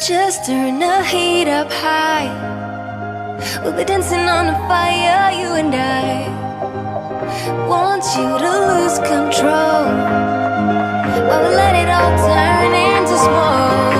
Just turn the heat up high. We'll be dancing on the fire, you and I. Want you to lose control while we let it all turn into smoke.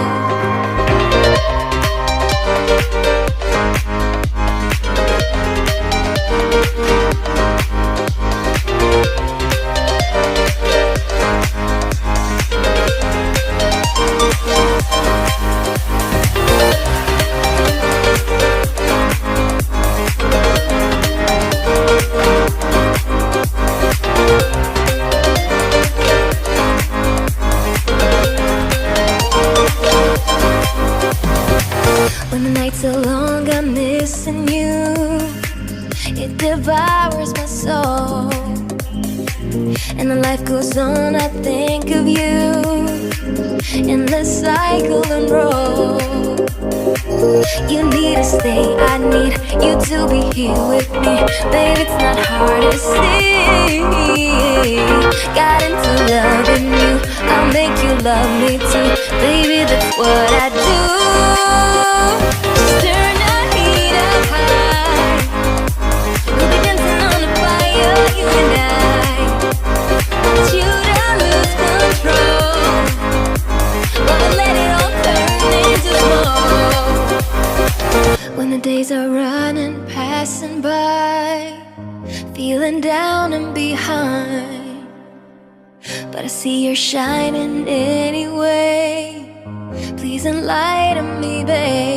When the nights are long, I'm missing you. It devours my soul. And the life goes on, I think of you. In the cycle and roll. You need to stay, I need you to be here with me. Babe, it's not hard to see. Got into loving you, I'll make you love me too. Baby, that's what I do. Just turn the heat up high. We'll be dancing on the fire, you and I. Want you to lose control while we let it all turn into smoke. When the days are running, passing by, feeling down and behind, but I see you're shining anyway. Please enlighten me, babe.